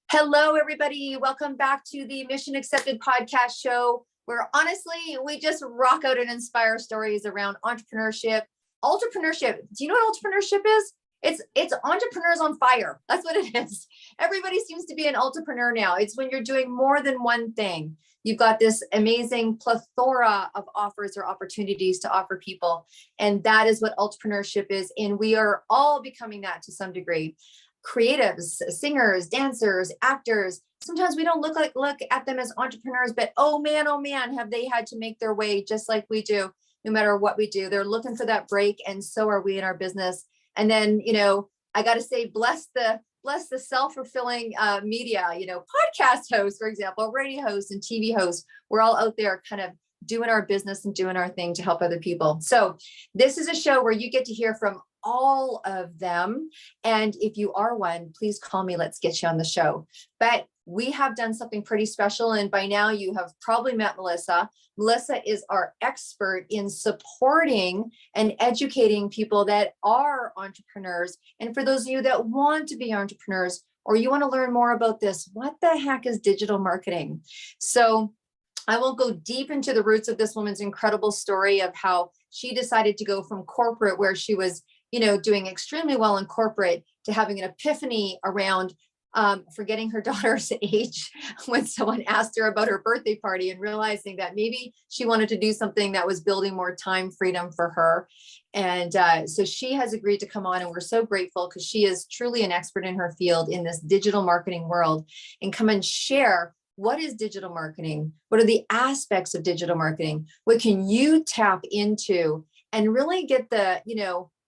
Hello, everybody. Welcome back to the Mission Accepted podcast show, where honestly, we just rock out and inspire stories around entrepreneurship. Entrepreneurship. Do you know what entrepreneurship is? It's entrepreneurs on fire. That's what it is. Everybody seems to be an entrepreneur now. It's when you're doing more than one thing. You've got this amazing plethora of offers or opportunities to offer people. And that is what entrepreneurship is. And we are all becoming that to some degree. Creatives, singers, dancers, actors. Sometimes we don't look at them as entrepreneurs, but oh man, have they had to make their way just like we do, no matter what we do. They're looking for that break, and so are we in our business. And then, I got to say, bless the self-fulfilling media, podcast hosts, for example, radio hosts and TV hosts. We're all out there kind of doing our business and doing our thing to help other people. So this is a show where you get to hear from all of them. And if you are one, please call me. Let's get you on the show. But we have done something pretty special. And by now you have probably met Melissa. Melissa is our expert in supporting and educating people that are entrepreneurs. And for those of you that want to be entrepreneurs, or you want to learn more about this, what the heck is digital marketing? So I won't go deep into the roots of this woman's incredible story of how she decided to go from corporate, where she was doing extremely well in corporate, to having an epiphany around forgetting her daughter's age when someone asked her about her birthday party, and realizing that maybe she wanted to do something that was building more time freedom for her. And so she has agreed to come on, and we're so grateful because she is truly an expert in her field in this digital marketing world, and come and share what is digital marketing? What are the aspects of digital marketing? What can you tap into and really get the,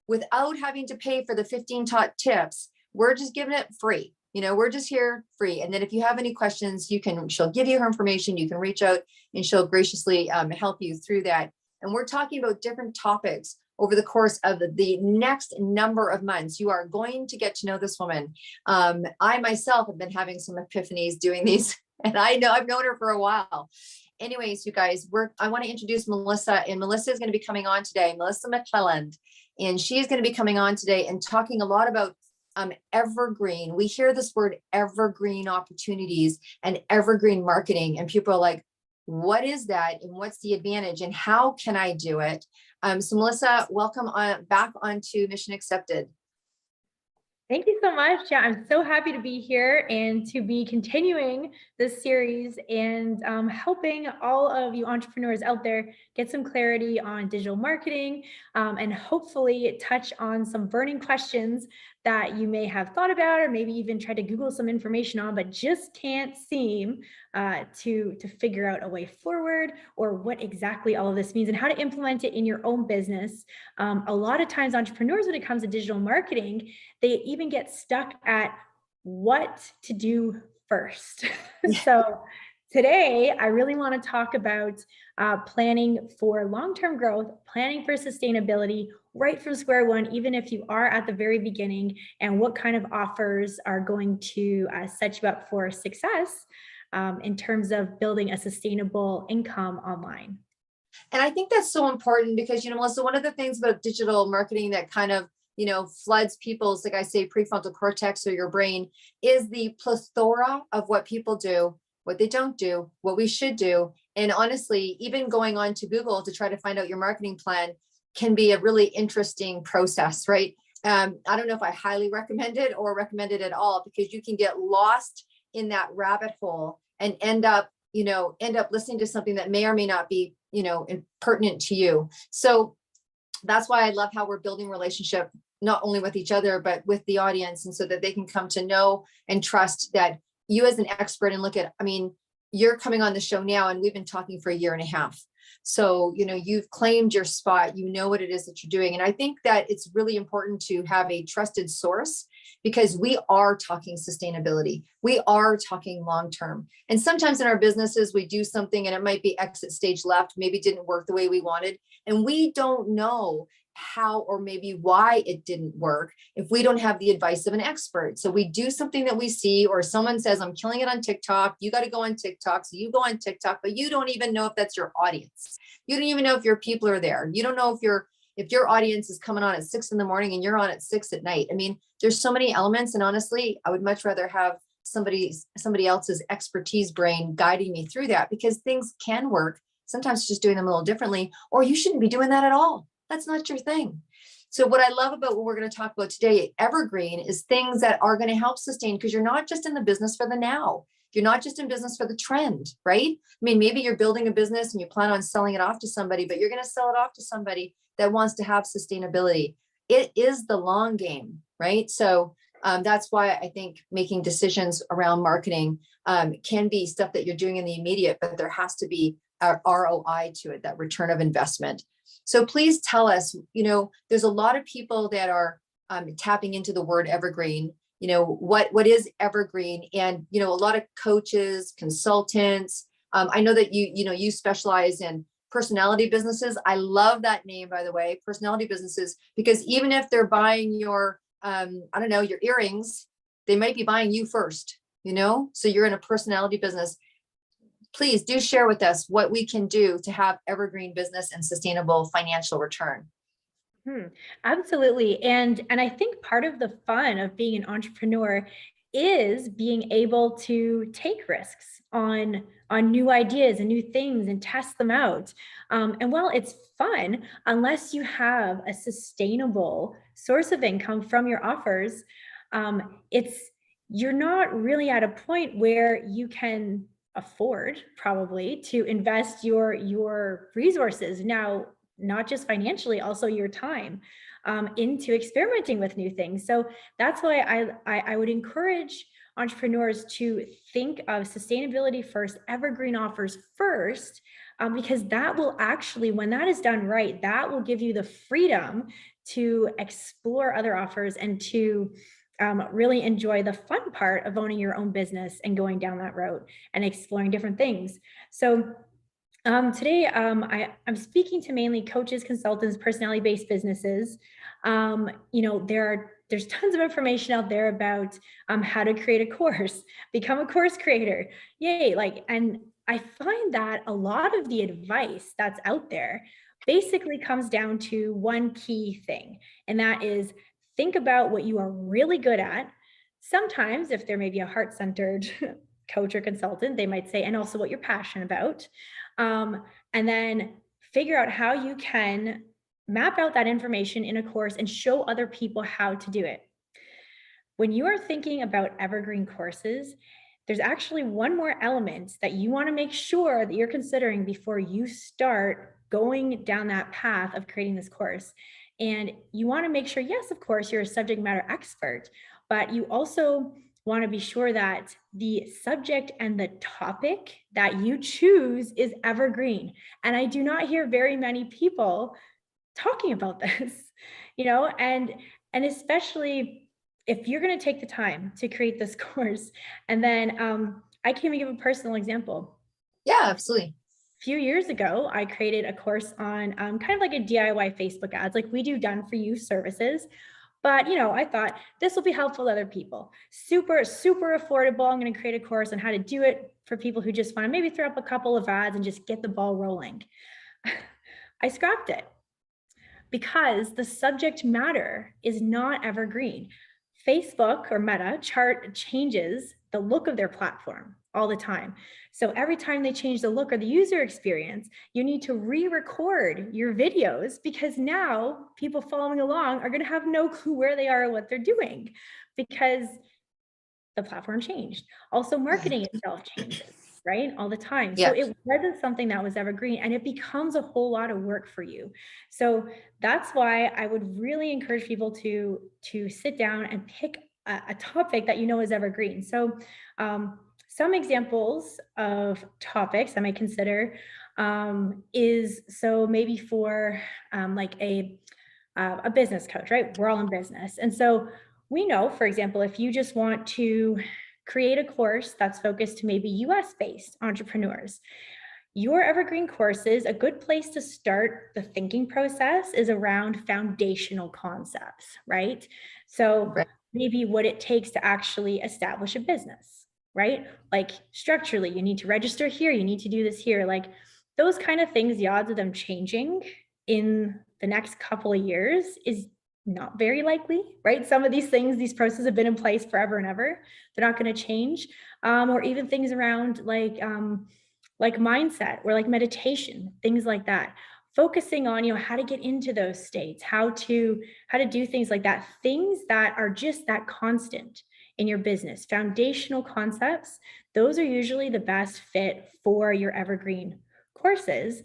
without having to pay for the 15 top tips? We're just giving it free. We're just here free. And then if you have any questions, she'll give you her information. You can reach out and she'll graciously help you through that. And we're talking about different topics over the course of the next number of months. You are going to get to know this woman. I myself have been having some epiphanies doing these, and I've known her for a while. Anyways, you guys, I want to introduce Melissa, and Melissa is going to be coming on today, Melissa McClelland, and she's going to be coming on today and talking a lot about evergreen. We hear this word evergreen opportunities and evergreen marketing, and people are like, what is that? And what's the advantage? And how can I do it? So Melissa, welcome back onto Mission Accepted. Thank you so much. Yeah, I'm so happy to be here and to be continuing this series and helping all of you entrepreneurs out there get some clarity on digital marketing and hopefully touch on some burning questions that you may have thought about, or maybe even try to Google some information on, but just can't seem to figure out a way forward, or what exactly all of this means and how to implement it in your own business. A lot of times entrepreneurs, when it comes to digital marketing, they even get stuck at what to do first. So today, I really want to talk about planning for long-term growth, planning for sustainability right from square one, even if you are at the very beginning, and what kind of offers are going to set you up for success in terms of building a sustainable income online. And I think that's so important because, Melissa, one of the things about digital marketing that kind of floods people's, like I say, prefrontal cortex, or your brain, is the plethora of what people do, what they don't do, what we should do. And honestly, even going on to Google to try to find out your marketing plan can be a really interesting process, right? I don't know if I highly recommend it or recommend it at all, because you can get lost in that rabbit hole and end up listening to something that may or may not be, pertinent to you. So that's why I love how we're building relationship, not only with each other, but with the audience. And so that they can come to know and trust that you as an expert, and look at, you're coming on the show now, and we've been talking for a year and a half. So, you've claimed your spot, what it is that you're doing. And I think that it's really important to have a trusted source, because we are talking sustainability. We are talking long-term. And sometimes in our businesses, we do something and it might be exit stage left, maybe didn't work the way we wanted. And we don't know how or maybe why it didn't work if we don't have the advice of an expert. So we do something that we see, or someone says, I'm killing it on TikTok. You got to go on TikTok. So you go on TikTok, but you don't even know if that's your audience. You don't even know if your people are there. You don't know if your audience is coming on at 6 a.m. and you're on at 6 p.m. There's so many elements. And honestly, I would much rather have somebody else's expertise brain guiding me through that, because things can work. Sometimes just doing them a little differently, or you shouldn't be doing that at all. That's not your thing. So what I love about what we're going to talk about today, evergreen, is things that are going to help sustain, because you're not just in the business for the now. You're not just in business for the trend, right? I mean, maybe you're building a business and you plan on selling it off to somebody, but you're going to sell it off to somebody that wants to have sustainability. It is the long game, right? So that's why I think making decisions around marketing can be stuff that you're doing in the immediate, but there has to be a ROI to it, that return of investment. So please tell us, there's a lot of people that are tapping into the word evergreen. What is evergreen? And, a lot of coaches, consultants. I know that you specialize in personality businesses. I love that name, by the way, personality businesses, because even if they're buying your, your earrings, they might be buying you first, so you're in a personality business. Please do share with us what we can do to have evergreen business and sustainable financial return. Absolutely. And I think part of the fun of being an entrepreneur is being able to take risks on new ideas and new things and test them out. And while it's fun, unless you have a sustainable source of income from your offers, you're not really at a point where you can afford probably to invest your resources now, not just financially, also your time into experimenting with new things. So that's why I would encourage entrepreneurs to think of sustainability first, evergreen offers first, because that will actually, when that is done right, that will give you the freedom to explore other offers and to really enjoy the fun part of owning your own business and going down that road and exploring different things. So today, I'm speaking to mainly coaches, consultants, personality-based businesses. There's tons of information out there about how to create a course, become a course creator. Yay! And I find that a lot of the advice that's out there basically comes down to one key thing, and that is think about what you are really good at. Sometimes, if there may be a heart-centered coach or consultant, they might say, and also what you're passionate about. And then figure out how you can map out that information in a course and show other people how to do it. When you are thinking about evergreen courses, there's actually one more element that you want to make sure that you're considering before you start going down that path of creating this course. And you want to make sure, yes, of course, you're a subject matter expert, but you also want to be sure that the subject and the topic that you choose is evergreen. And I do not hear very many people talking about this, and especially if you're going to take the time to create this course. And then I can even give a personal example. Yeah, absolutely. A few years ago, I created a course on kind of like a DIY Facebook ads, like we do done for you services. But, I thought this will be helpful to other people. Super, super affordable. I'm going to create a course on how to do it for people who just want to maybe throw up a couple of ads and just get the ball rolling. I scrapped it because the subject matter is not evergreen. Facebook or Meta changes the look of their platform all the time. So every time they change the look or the user experience, you need to re-record your videos, because now people following along are going to have no clue where they are or what they're doing because the platform changed. Also, marketing itself changes, right? All the time. Yeah. So it wasn't something that was evergreen, and it becomes a whole lot of work for you. So that's why I would really encourage people to sit down and pick a topic that is evergreen. So some examples of topics I might consider is, so maybe for like a business coach, right? We're all in business. And so we know, for example, if you just want to create a course that's focused to maybe US-based entrepreneurs, your evergreen courses, a good place to start the thinking process is around foundational concepts, right? So maybe what it takes to actually establish a business, right? Like structurally, you need to register here, you need to do this here, like those kind of things. The odds of them changing in the next couple of years is Not very likely, right? Some of these things, these processes have been in place forever and ever. They're not going to change. Or even things around like mindset or like meditation, things like that. Focusing on, how to get into those states, how to do things like that, things that are just that constant in your business, foundational concepts. Those are usually the best fit for your evergreen courses.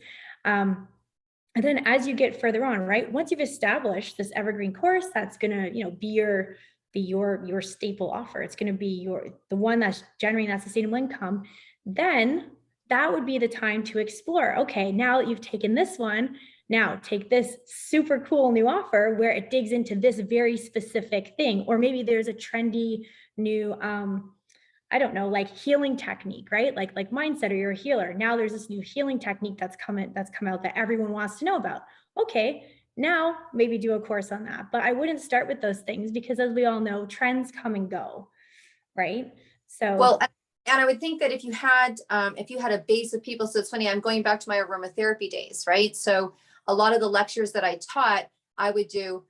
And then as you get further on, right, once you've established this evergreen course, that's going to, be your staple offer. It's going to be the one that's generating that sustainable income. Then that would be the time to explore. Okay, now that you've taken this one, now take this super cool new offer where it digs into this very specific thing. Or maybe there's a trendy new, I don't know, like healing technique, right? Like mindset, or you're a healer. Now there's this new healing technique that's come out that everyone wants to know about. Okay, now maybe do a course on that. But I wouldn't start with those things because, as we all know, trends come and go, right? So Well, and I would think that if you had a base of people, so it's funny, I'm going back to my aromatherapy days, right? So a lot of the lectures that I taught, I would do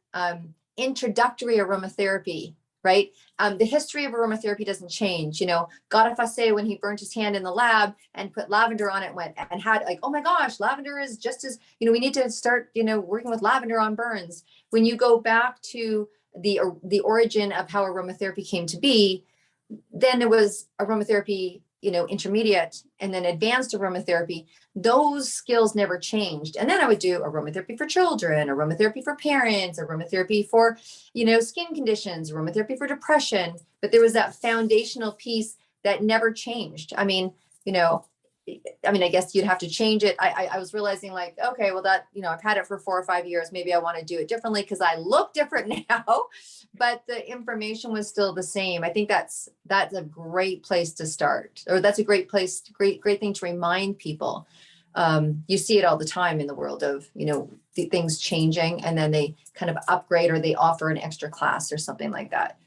introductory aromatherapy, right? The history of aromatherapy doesn't change. Gaudafase, Fassé, when he burnt his hand in the lab and put lavender on it, went and had like, oh my gosh, lavender is just as, we need to start, working with lavender on burns. When you go back to the origin of how aromatherapy came to be, then it was aromatherapy, intermediate, and then advanced aromatherapy. Those skills never changed. And then I would do aromatherapy for children, aromatherapy for parents, aromatherapy for, skin conditions, aromatherapy for depression. But there was that foundational piece that never changed. I guess you'd have to change it. I was realizing like, okay, well that, I've had it for 4 or 5 years. Maybe I want to do it differently because I look different now, but the information was still the same. I think that's a great place to start, or that's a great thing to remind people. You see it all the time in the world of, the things changing, and then they kind of upgrade or they offer an extra class or something like that.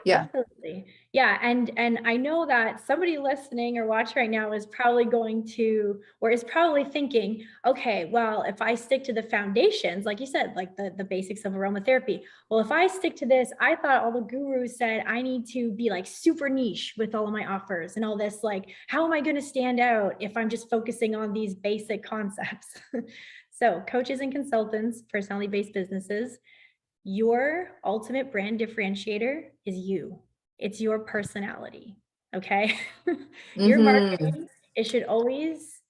Yeah. Absolutely. Yeah. And I know that somebody listening or watching right now is probably is probably thinking, okay, well, if I stick to the foundations, like you said, like the basics of aromatherapy, well, if I stick to this, I thought all the gurus said I need to be like super niche with all of my offers and all this, like, how am I going to stand out if I'm just focusing on these basic concepts? So coaches and consultants, personality-based businesses, your ultimate brand differentiator is you. It's your personality. Okay. Your marketing, it should always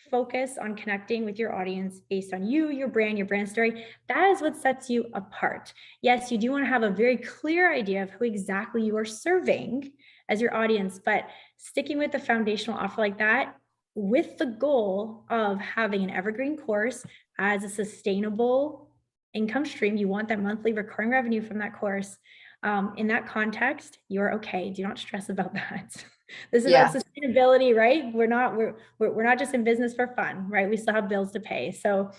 focus on connecting with your audience based on you, your brand story. That is what sets you apart. Yes, you do want to have a very clear idea of who exactly you are serving as your audience, but sticking with the foundational offer like that with the goal of having an evergreen course as a sustainable income stream, you want that monthly recurring revenue from that course. In that context, you're okay. Do not stress about that. This is about sustainability, right? We're not just in business for fun, right? We still have bills to pay. So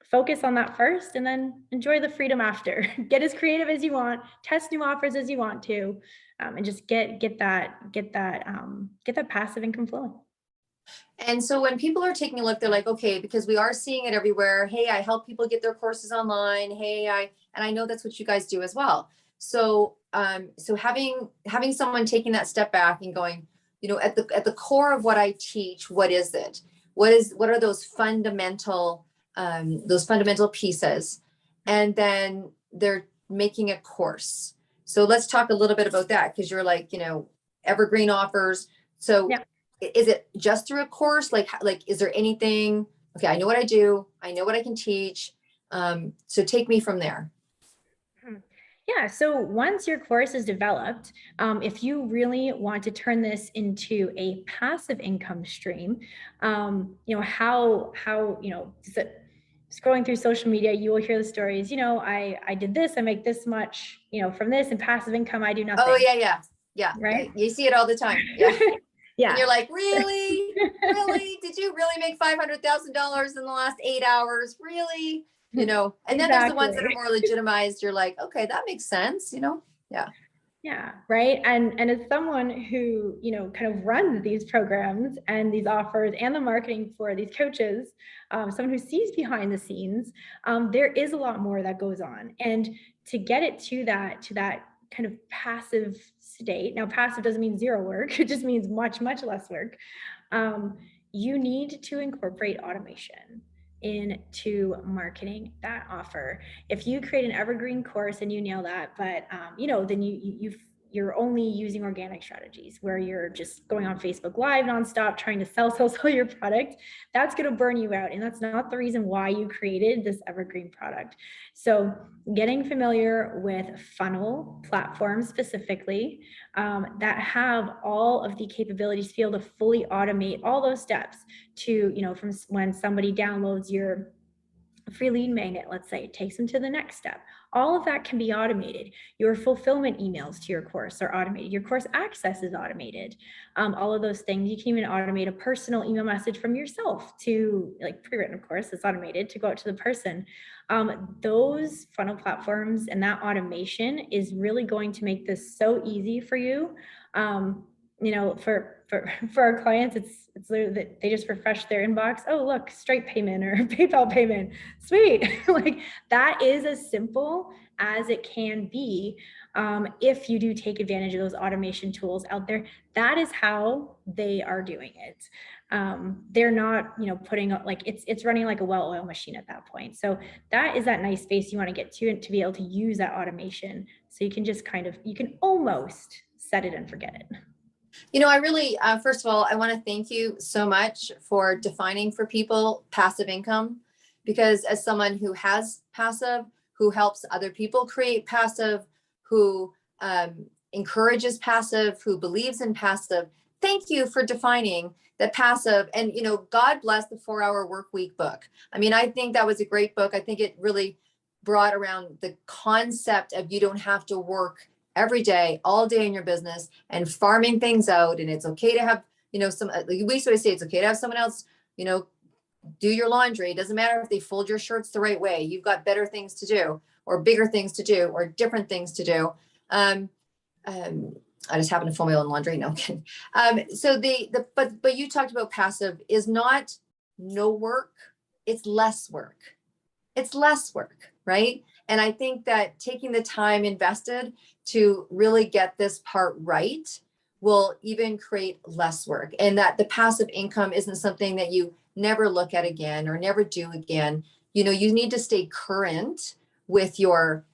focus on that first, and then enjoy the freedom after. Get as creative as you want, test new offers as you want to, and just get that passive income flowing. And so when people are taking a look, they're like, okay, because we are seeing it everywhere. Hey, I help people get their courses online. Hey, I know that's what you guys do as well. So, so having someone taking that step back and going, at the core of what I teach, what is it? What are those fundamental pieces? And then they're making a course. So let's talk a little bit about that, because you're like, evergreen offers. So yeah. Is it just through a course? Like, is there anything? Okay, I know what I do. I know what I can teach. So take me from there. Yeah. So once your course is developed, if you really want to turn this into a passive income stream, how scrolling through social media, you will hear the stories. I did this. I make this much. From this, and passive income, I do nothing. Oh yeah. Right. You see it all the time. Yeah. Yeah. And you're like, really? Did you really make $500,000 in the last 8 hours? Really? And then there's the ones that are more legitimized. You're like, okay, that makes sense. Yeah. Yeah, right. And as someone who, kind of runs these programs and these offers and the marketing for these coaches, someone who sees behind the scenes, there is a lot more that goes on. And to get it to that kind of passive state. Now, passive doesn't mean zero work, it just means much, much less work. Um, you need to incorporate automation into marketing that offer. If you create an evergreen course and you nail that, but then you're only using organic strategies where you're just going on Facebook Live nonstop trying to sell your product, that's going to burn you out. And that's not the reason why you created this evergreen product. So getting familiar with funnel platforms specifically, that have all of the capabilities to be able to fully automate all those steps to, from when somebody downloads your free lead magnet, let's say, it takes them to the next step. All of that can be automated. Your fulfillment emails to your course are automated. Your course access is automated. All of those things. You can even automate a personal email message from yourself to, like, pre-written, of course, it's automated to go out to the person. Those funnel platforms and that automation is really going to make this so easy for you. For our clients, it's that they just refresh their inbox. Oh, look, Stripe payment or PayPal payment. Sweet. Like, that is as simple as it can be. If you do take advantage of those automation tools out there, that is how they are doing it. They're not, putting up, like, it's running like a well-oiled machine at that point. So that is that nice space you want to get to, and to be able to use that automation. So you can just you can almost set it and forget it. I really, first of all, I want to thank you so much for defining for people passive income, because as someone who has passive, who helps other people create passive, who encourages passive, who believes in passive, thank you for defining that passive. And, God bless the 4-Hour Workweek book. I mean, I think that was a great book. I think it really brought around the concept of you don't have to work every day, all day in your business and farming things out. And it's okay to have, some, we used to say it's okay to have someone else, do your laundry. It doesn't matter if they fold your shirts the right way. You've got better things to do, or bigger things to do, or different things to do. I just happen to fold my own laundry. No, I'm kidding. So but you talked about passive is not no work. It's less work. It's less work, right? And I think that taking the time invested to really get this part right will even create less work, and that the passive income isn't something that you never look at again or never do again. You need to stay current with your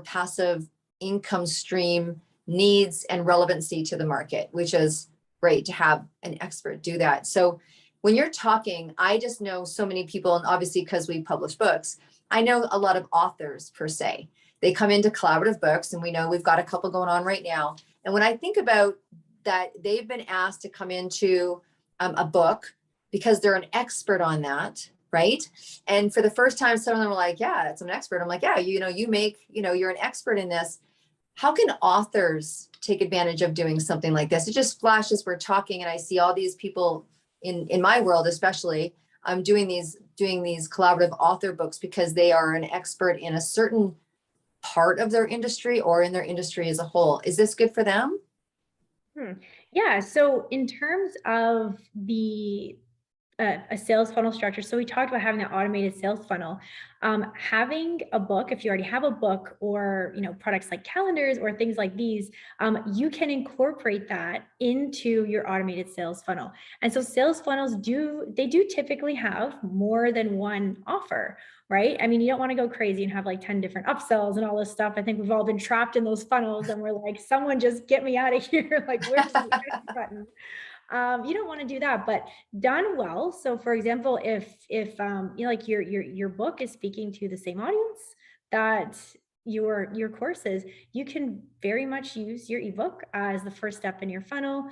passive income stream needs and relevancy to the market, which is great to have an expert do that. So when you're talking, I just know so many people, and obviously because we publish books, I know a lot of authors per se. They come into collaborative books, and we know we've got a couple going on right now. And when I think about that, they've been asked to come into a book because they're an expert on that, right? And for the first time, some of them were like, yeah, it's an expert. I'm like, yeah, you're an expert in this. How can authors take advantage of doing something like this? It just flashes, we're talking, and I see all these people in my world, especially, doing these collaborative author books because they are an expert in a certain part of their industry or in their industry as a whole. Is this good for them? Yeah. So in terms of a sales funnel structure. So we talked about having that automated sales funnel. Having a book, if you already have a book, or products like calendars or things like these, you can incorporate that into your automated sales funnel. And so sales funnels do typically have more than one offer, right? I mean, you don't want to go crazy and have like 10 different upsells and all this stuff. I think we've all been trapped in those funnels and we're like, someone just get me out of here. Like, where's the button? You don't want to do that, but done well. So for example, if like your book is speaking to the same audience that your courses, you can very much use your ebook as the first step in your funnel.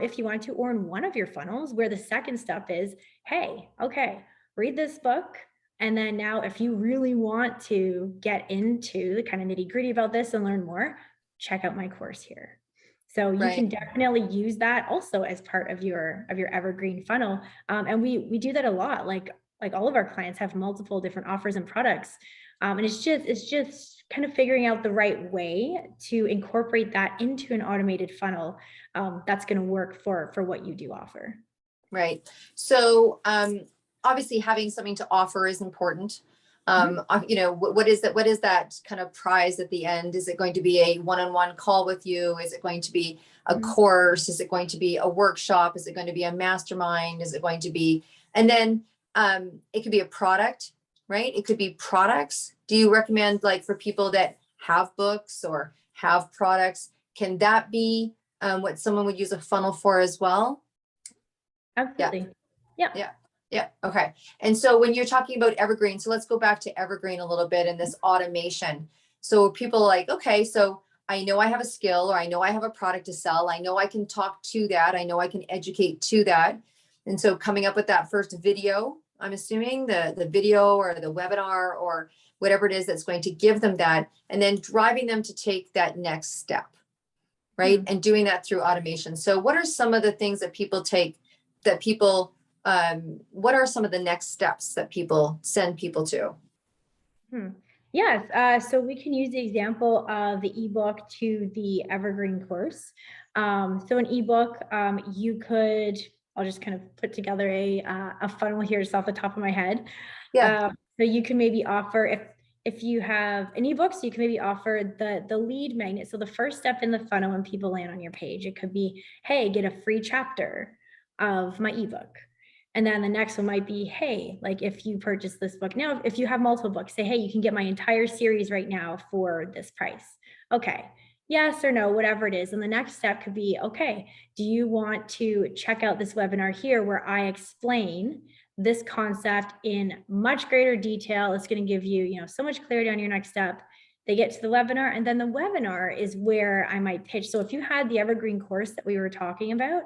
If you want to, or in one of your funnels, where the second step is, hey, okay, read this book. And then now, if you really want to get into the kind of nitty-gritty about this and learn more, check out my course here. So you can definitely use that also as part of your evergreen funnel. And we do that a lot. Like all of our clients have multiple different offers and products. And it's just kind of figuring out the right way to incorporate that into an automated funnel that's going to work for what you do offer. Right. So obviously having something to offer is important. You know, what is that? What is that kind of prize at the end? Is it going to be a one-on-one call with you? Is it going to be a course? Is it going to be a workshop? Is it going to be a mastermind? Is it going to be, and then it could be a product, right? It could be products. Do you recommend, like, for people that have books or have products, can that be what someone would use a funnel for as well? Absolutely. Yeah. Yeah. Yeah. Okay. And so when you're talking about evergreen, so let's go back to evergreen a little bit and this automation. So people are like, okay, so I know I have a skill, or I know I have a product to sell. I know I can talk to that. I know I can educate to that. And so coming up with that first video, I'm assuming the video or the webinar or whatever it is that's going to give them that, and then driving them to take that next step, right? And doing that through automation. So what are some of the things that people take, that people, what are some of the next steps that people send people to? Yes, so we can use the example of the ebook to the evergreen course. So an ebook, you could, I'll just kind of put together a funnel here just off the top of my head. Yeah. So you can maybe offer, if you have an ebook, so you can maybe offer the lead magnet. So the first step in the funnel when people land on your page, it could be, hey, get a free chapter of my ebook. And then the next one might be, hey, like, if you purchase this book now, if you have multiple books, say, hey, you can get my entire series right now for this price. Okay, yes or no, whatever it is. And the next step could be, okay, do you want to check out this webinar here where I explain this concept in much greater detail? It's going to give you, you know, so much clarity on your next step. They get to the webinar, and then the webinar is where I might pitch. So if you had the evergreen course that we were talking about,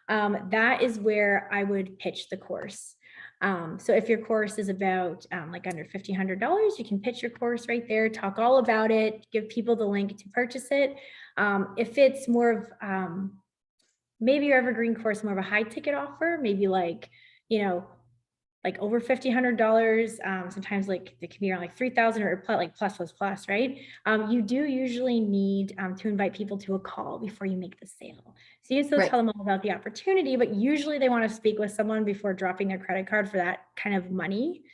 that is where I would pitch the course. So if your course is about like under $1,500, you can pitch your course right there, talk all about it, give people the link to purchase it. If it's more of maybe your evergreen course, more of a high ticket offer, maybe like, you know, like over $1,500, sometimes like it can be around like 3,000 or like plus, right? You do usually need to invite people to a call before you make the sale. So you still tell them all about the opportunity, but usually they want to speak with someone before dropping their credit card for that kind of money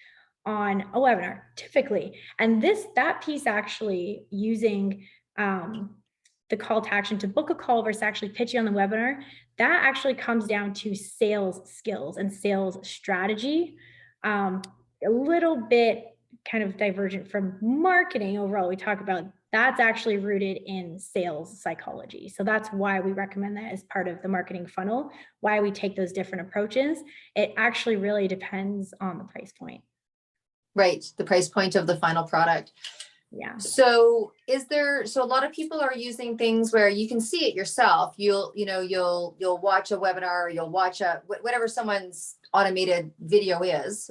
on a webinar, typically. And that piece, actually using the call to action to book a call versus actually pitching on the webinar, that actually comes down to sales skills and sales strategy. A little bit kind of divergent from marketing overall. We talk about that's actually rooted in sales psychology. So that's why we recommend that as part of the marketing funnel, why we take those different approaches. It actually really depends on the price point. Right. The price point of the final product. Yeah. So so a lot of people are using things where you can see it yourself. You'll watch a webinar, or you'll watch whatever someone's automated video is,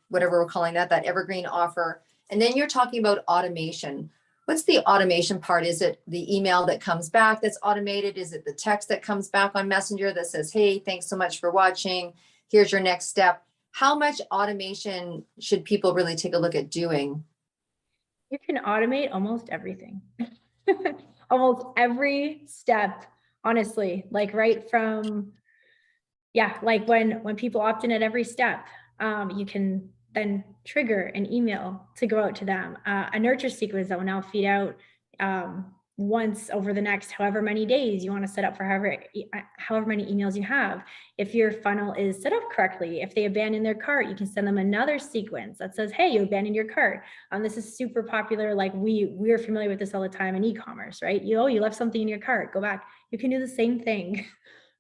whatever we're calling that evergreen offer. And then you're talking about automation. What's the automation part? Is it the email that comes back that's automated? Is it the text that comes back on Messenger that says, hey, thanks so much for watching. Here's your next step. How much automation should people really take a look at doing? You can automate almost everything. Almost every step, honestly, like right from, like when people opt in at every step, you can then trigger an email to go out to them, a nurture sequence that will now feed out once over the next however many days you want to set up for however many emails you have. If your funnel is set up correctly, if they abandon their cart, you can send them another sequence that says, hey, you abandoned your cart. This is super popular. Like we're familiar with this all the time in e-commerce, right? You left something in your cart, go back. You can do the same thing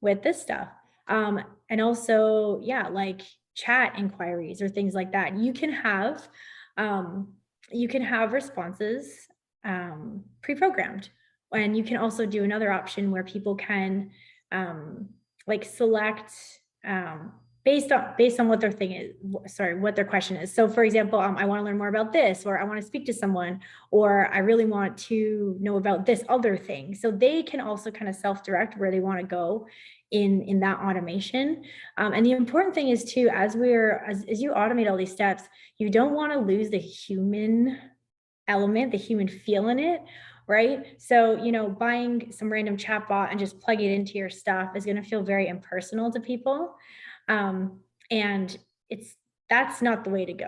with this stuff. And also, like chat inquiries or things like that. You can have responses pre-programmed. And you can also do another option where people can like select based on what their thing is, what their question is. So for example, I want to learn more about this, or I want to speak to someone, or I really want to know about this other thing. So they can also kind of self-direct where they want to go in that automation. And the important thing is too, as you automate all these steps, you don't want to lose the human element, the human feel in it, right? So, buying some random chatbot and just plugging it into your stuff is going to feel very impersonal to people. And that's not the way to go.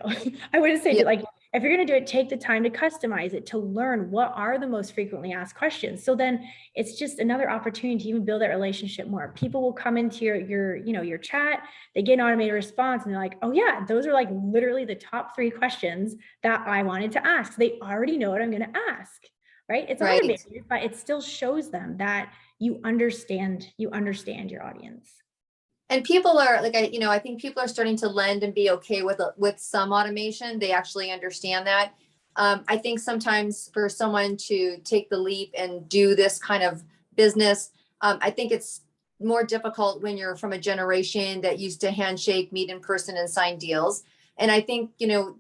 I would say, like, if you're going to do it, take the time to customize it, to learn what are the most frequently asked questions. So then it's just another opportunity to even build that relationship more. People will come into your chat, they get an automated response and they're like, oh yeah, those are like literally the top 3 questions that I wanted to ask. They already know what I'm going to ask, right? It's automated, but it still shows them that you understand your audience. And people are like, I think people are starting to lend and be okay with some automation. They actually understand that. I think sometimes for someone to take the leap and do this kind of business, I think it's more difficult when you're from a generation that used to handshake, meet in person, and sign deals. And I think,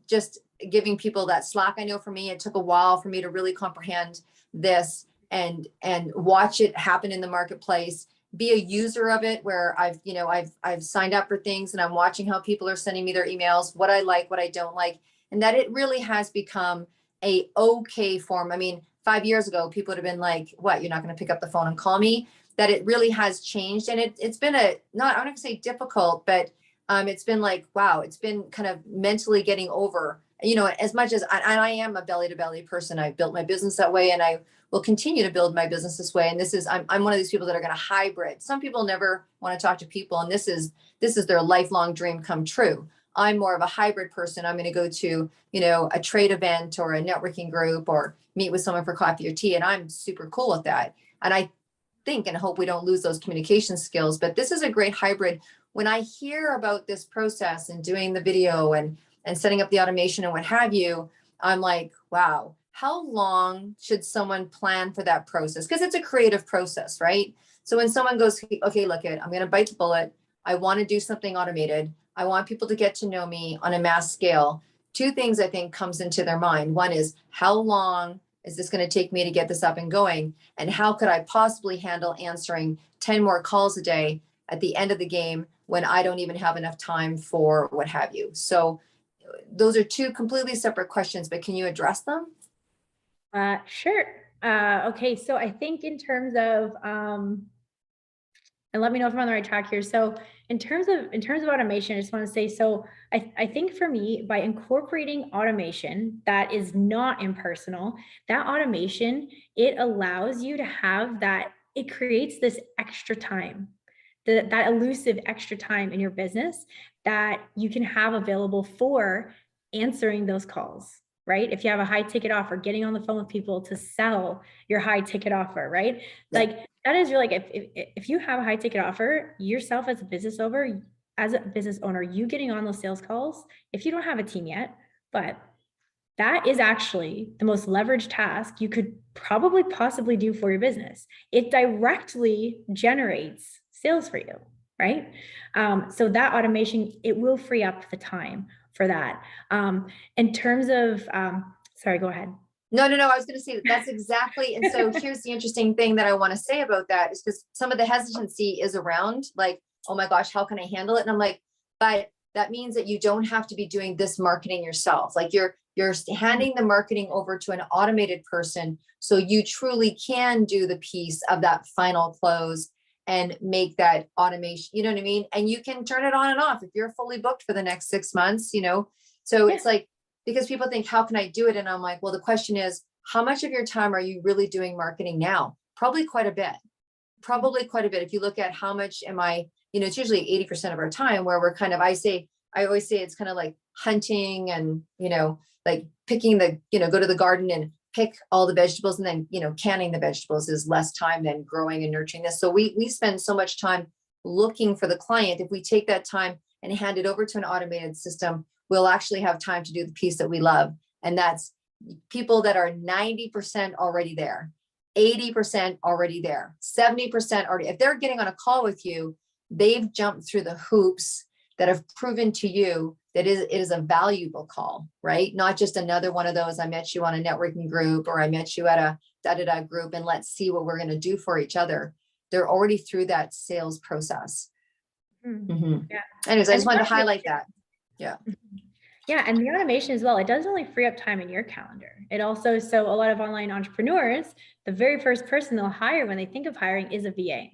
just giving people that slack. I know for me, it took a while for me to really comprehend this and watch it happen in the marketplace, be a user of it, where I've signed up for things and I'm watching how people are sending me their emails, what I like, what I don't like, and that it really has become a okay form. I mean, 5 years ago, people would have been like, what, you're not going to pick up the phone and call me? That it really has changed. And it's been I'm not going to say difficult, but it's been like, wow, it's been kind of mentally getting over, as much as I am a belly to belly person. I built my business that way, and I will continue to build my business this way. And I'm one of these people that are going to hybrid. Some people never want to talk to people, and this is their lifelong dream come true. I'm more of a hybrid person. I'm going to go to, a trade event or a networking group or meet with someone for coffee or tea. And I'm super cool with that. And I think and hope we don't lose those communication skills, but this is a great hybrid. When I hear about this process and doing the video and setting up the automation and what have you, I'm like, wow, how long should someone plan for that process? Because it's a creative process, right? So when someone goes, okay, look, I'm going to bite the bullet. I want to do something automated. I want people to get to know me on a mass scale. 2 things I think comes into their mind. One is, how long is this going to take me to get this up and going? And how could I possibly handle answering 10 more calls a day at the end of the game when I don't even have enough time for what have you? So those are 2 completely separate questions, but can you address them? Sure. Okay. So I think in terms of, and let me know if I'm on the right track here. So in terms of automation, I just want to say, so I think for me, by incorporating automation that is not impersonal, that automation, it allows you to have that, it creates this extra time, that elusive extra time in your business that you can have available for answering those calls, right? If you have a high ticket offer, getting on the phone with people to sell your high ticket offer, right? Yeah. Like that is really, if you have a high ticket offer, yourself as a business owner, you getting on those sales calls, if you don't have a team yet, but that is actually the most leveraged task you could probably possibly do for your business. It directly generates sales for you, right? So that automation, it will free up the time for that. In terms of, sorry, go ahead. No. I was going to say that's exactly. And so here's the interesting thing that I want to say about that is because some of the hesitancy is around like, oh my gosh, how can I handle it? And I'm like, but that means that you don't have to be doing this marketing yourself. Like you're handing the marketing over to an automated person. So you truly can do the piece of that final close and make that automation, you know what I mean? And you can turn it on and off if you're fully booked for the next 6 months, So It's like, because people think, how can I do it? And I'm like, well, the question is, how much of your time are you really doing marketing now? Probably quite a bit. If you look at how much am I, it's usually 80% of our time where we're kind of, I always say it's kind of like hunting and, like picking go to the garden and pick all the vegetables and then, canning the vegetables is less time than growing and nurturing this. So we spend so much time looking for the client. If we take that time and hand it over to an automated system, we'll actually have time to do the piece that we love. And that's people that are 90% already there, 80% already there, 70% already. If they're getting on a call with you, they've jumped through the hoops that have proven to you that it is a valuable call, right? Not just another one of those, I met you on a networking group, or I met you at a da-da-da group and let's see what we're going to do for each other. They're already through that sales process. Yeah. Anyways, I And just wanted to highlight that. Yeah. Yeah. And the automation as well, it doesn't only free up time in your calendar. It also, so a lot of online entrepreneurs, the very first person they'll hire when they think of hiring is a VA.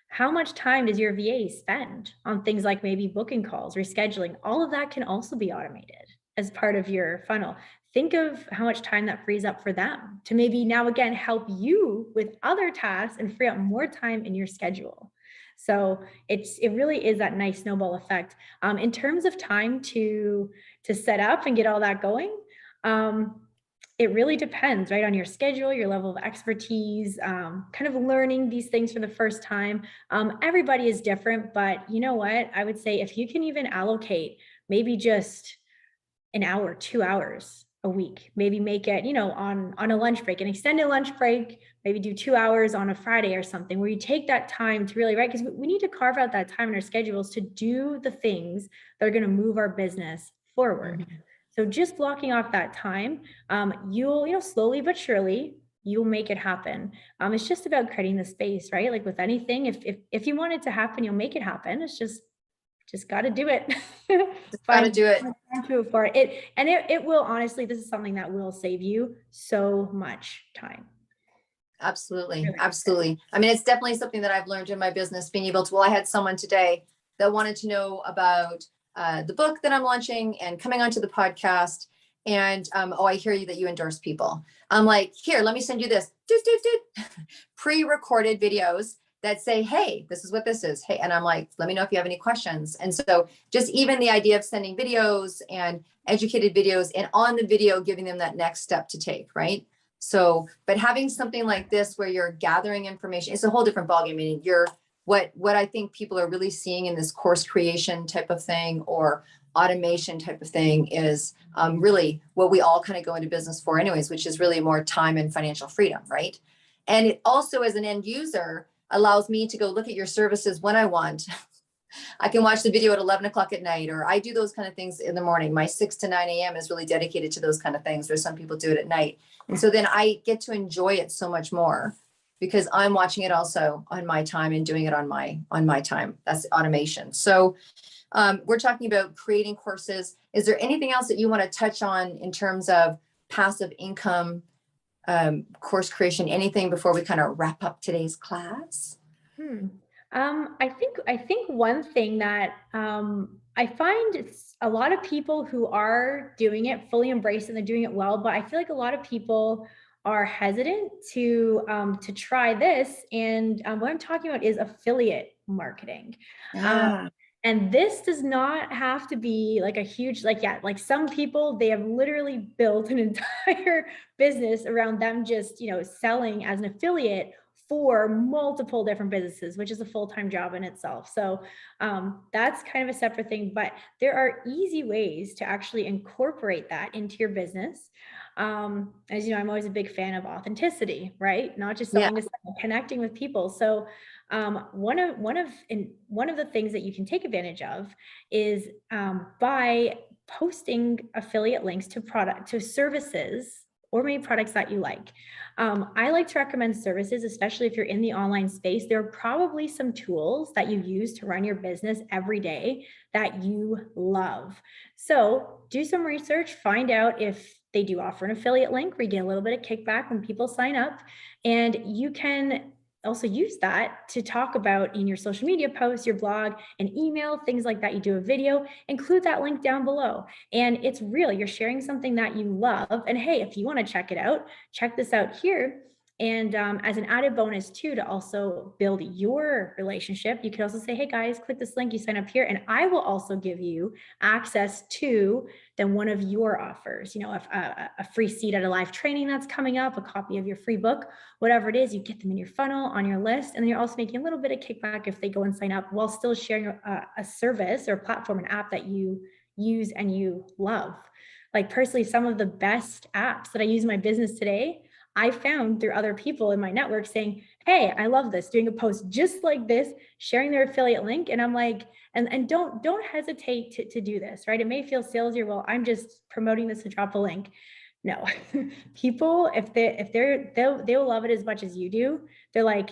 How much time does your VA spend on things like maybe booking calls, rescheduling? All of that can also be automated as part of your funnel. Think of how much time that frees up for them to maybe now again help you with other tasks and free up more time in your schedule. So it really is that nice snowball effect. In terms of time to set up and get all that going, it really depends, right, on your schedule, your level of expertise, kind of learning these things for the first time. Everybody is different, but you know what? I would say if you can even allocate maybe just an hour, 2 hours a week, maybe make it, on a lunch break, an extended lunch break, maybe do 2 hours on a Friday or something where you take that time to really, right? Because we need to carve out that time in our schedules to do the things that are going to move our business forward. So just blocking off that time, you'll, slowly but surely, you'll make it happen. It's just about creating the space, right? Like with anything, if you want it to happen, you'll make it happen. It's just got to do it. Just got to do it. For it. And it will, honestly, this is something that will save you so much time. Absolutely. Really. Absolutely. I mean, it's definitely something that I've learned in my business, being able to, well, I had someone today that wanted to know about the book that I'm launching and coming onto the podcast. And, I hear you that you endorse people. I'm like, here, let me send you this pre-recorded videos that say, hey, this is what this is. Hey, and I'm like, let me know if you have any questions. And so just even the idea of sending videos and educated videos, and on the video, giving them that next step to take, right? So, but having something like this where you're gathering information, it's a whole different ballgame. I mean, what I think people are really seeing in this course creation type of thing or automation type of thing is really what we all kind of go into business for anyways, which is really more time and financial freedom, right? And it also, as an end user, allows me to go look at your services when I want. I can watch the video at 11 o'clock at night, or I do those kind of things in the morning. My 6 to 9 a.m. is really dedicated to those kind of things. There's some people do it at night. And so then I get to enjoy it so much more because I'm watching it also on my time and doing it on my time. That's automation. So we're talking about creating courses. Is there anything else that you want to touch on in terms of passive income, course creation, anything before we kind of wrap up today's class? I think one thing that I find it's a lot of people who are doing it fully embrace and they're doing it well, but I feel like a lot of people are hesitant to try this. And what I'm talking about is affiliate marketing. And this does not have to be like a huge, like some people, they have literally built an entire business around them just, selling as an affiliate for multiple different businesses, which is a full-time job in itself. So that's kind of a separate thing, but there are easy ways to actually incorporate that into your business. As you know, I'm always a big fan of authenticity, right? Not just selling, connecting with people. So one of the things that you can take advantage of is by posting affiliate links to services or maybe products that you like. I like to recommend services, especially if you're in the online space. There are probably some tools that you use to run your business every day that you love. So do some research, find out if they do offer an affiliate link where you get a little bit of kickback when people sign up. And you can also use that to talk about in your social media posts, your blog, and email, things like that. You do a video, include that link down below. And it's real. You're sharing something that you love. And hey, if you want to check it out, check this out here. And as an added bonus too, to also build your relationship, you could also say, hey guys, click this link, you sign up here, and I will also give you access to then one of your offers, a free seat at a live training that's coming up, a copy of your free book, whatever it is, you get them in your funnel, on your list, and then you're also making a little bit of kickback if they go and sign up while still sharing a service or platform, an app that you use and you love. Like personally, some of the best apps that I use in my business today, I found through other people in my network saying, hey, I love this, doing a post just like this, sharing their affiliate link. And I'm like, and don't hesitate to do this, right? It may feel salesy, well, I'm just promoting this to drop a link. No, people, they'll love it as much as you do. They're like,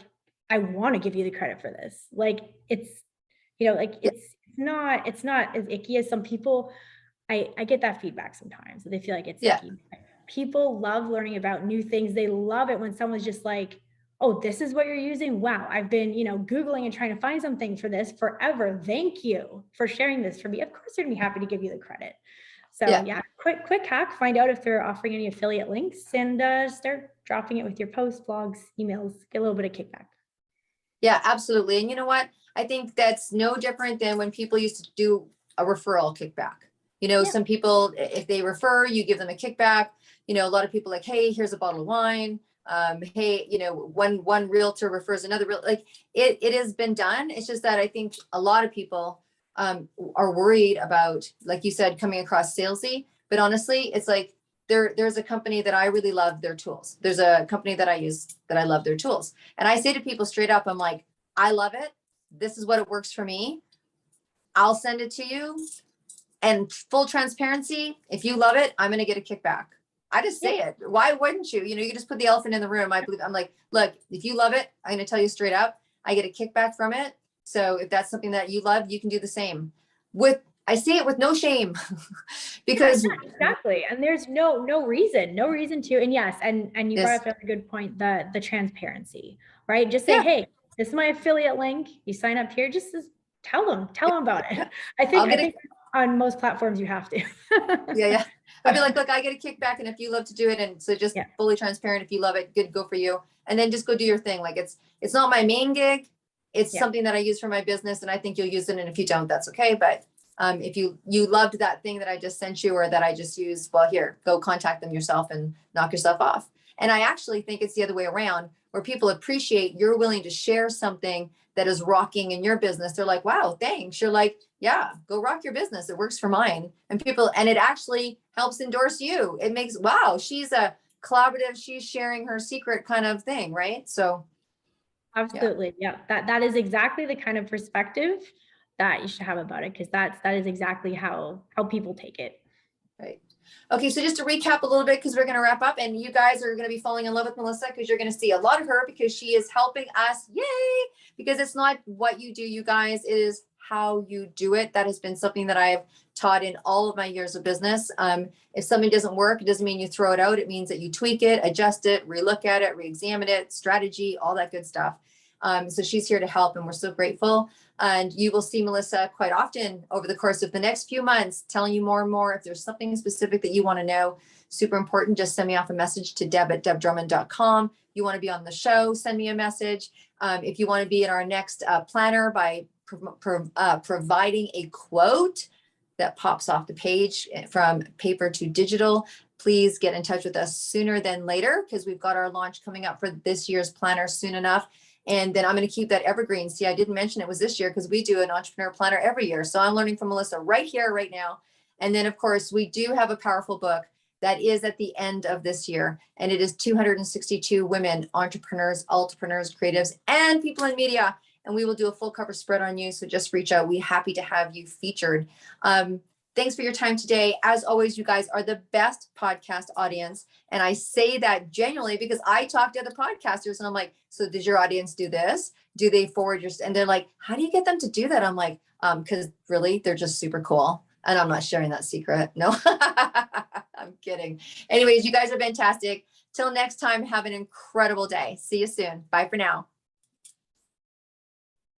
I want to give you the credit for this. Like it's, like it's not as icky as some people. I get that feedback sometimes. They feel like it's Yeah. icky. People love learning about new things. They love it when someone's just like, oh, this is what you're using. Wow. I've been, Googling and trying to find something for this forever. Thank you for sharing this for me. Of course, they're gonna be happy to give you the credit. So yeah, quick hack, find out if they're offering any affiliate links and start dropping it with your posts, blogs, emails, get a little bit of kickback. Yeah, absolutely. And you know what? I think that's no different than when people used to do a referral kickback. Some people, if they refer, you give them a kickback. A lot of people like, hey, here's a bottle of wine. Hey, one realtor refers another real, like it has been done. It's just that I think a lot of people are worried about, like you said, coming across salesy. But honestly, it's like there's a company that I really love their tools. There's a company that I use that I love their tools. And I say to people straight up, I'm like, I love it. This is what it works for me. I'll send it to you. And full transparency, if you love it, I'm going to get a kickback. I just say it. Why wouldn't you? You just put the elephant in the room. I'm like, look, if you love it, I'm going to tell you straight up, I get a kickback from it. So if that's something that you love, you can do the same. I say it with no shame because exactly. And there's no reason to. And yes, and you brought up a good point, the transparency, right? Just say, hey, this is my affiliate link. You sign up here, just tell them about it. I think on most platforms you have to. Yeah. I'd be like, look, I get a kickback, and if you love to do it, and so just fully transparent, if you love it, good, go for you. And then just go do your thing. Like it's not my main gig. It's something that I use for my business, and I think you'll use it. And if you don't, that's okay. But if you loved that thing that I just sent you or that I just used, well, here, go contact them yourself and knock yourself off. And I actually think it's the other way around, where people appreciate you're willing to share something that is rocking in your business. They're like, wow, thanks. You're like, yeah, go rock your business. It works for mine. And it actually helps endorse you. It makes, wow, she's a collaborative, she's sharing her secret kind of thing, right? So absolutely. Yeah. That is exactly the kind of perspective that you should have about it, because that is exactly how people take it. Right. Okay, so just to recap a little bit, because we're going to wrap up, and you guys are going to be falling in love with Melissa, because you're going to see a lot of her, because she is helping us. Yay! Because it's not what you do, you guys, it is how you do it. That has been something that I've taught in all of my years of business. If something doesn't work, it doesn't mean you throw it out. It means that you tweak it, adjust it, relook at it, re-examine it, strategy, all that good stuff. So she's here to help, and we're so grateful. And you will see Melissa quite often over the course of the next few months, telling you more and more. If there's something specific that you want to know, super important, just send me off a message to deb@debdrummond.com. You want to be on the show, send me a message. If you want to be in our next planner by providing a quote that pops off the page from paper to digital, please get in touch with us sooner than later, because we've got our launch coming up for this year's planner soon enough. And then I'm going to keep that evergreen. See, I didn't mention it was this year, because we do an entrepreneur planner every year. So I'm learning from Melissa right here, right now. And then, of course, we do have a powerful book that is at the end of this year. And it is 262 women, entrepreneurs, ultrapreneurs, creatives, and people in media. And we will do a full cover spread on you. So just reach out. We're happy to have you featured. Thanks for your time today. As always, you guys are the best podcast audience. And I say that genuinely, because I talk to other podcasters and I'm like, so does your audience do this? Do they forward your, and they're like, how do you get them to do that? I'm like, because really, they're just super cool. And I'm not sharing that secret. No, I'm kidding. Anyways, you guys are fantastic. Till next time, have an incredible day. See you soon. Bye for now.